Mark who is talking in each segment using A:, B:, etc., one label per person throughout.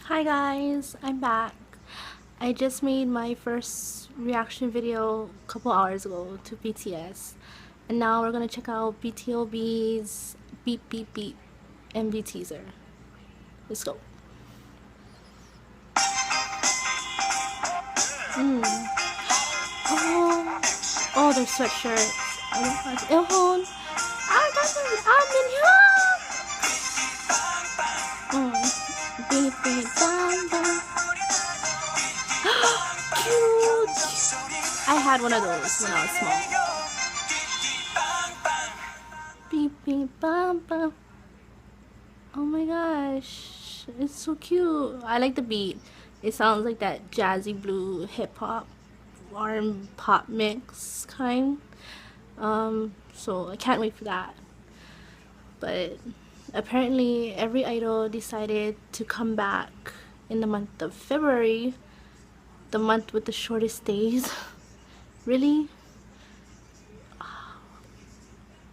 A: Hi guys, I'm back. I just made my first reaction video a couple hours ago to BTS, and now we're gonna check out BTOB's Beep Beep Beep MV teaser. Let's go. Oh, their sweatshirts. Oh my gosh, Ilhon. I'm in here. Beep beep bam bam. Cute. I had one of those when I was small. Beep beep bam bam. Oh my gosh, it's so cute. I like the beat. It sounds like that jazzy blue hip hop R&B pop mix kind. So I can't wait for that. But apparently every idol decided to come back in the month of February, the month with the shortest days. Really?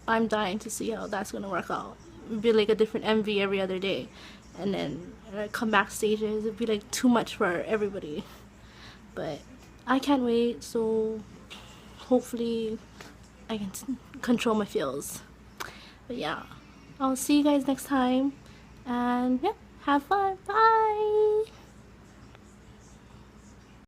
A: I'm dying to see how that's gonna work out. It'd be like a different MV every other day, and then comeback stages, it'd be like too much for everybody. But I can't wait, so hopefully I can control my feels. But yeah, I'll see you guys next time, and yeah, have fun. Bye.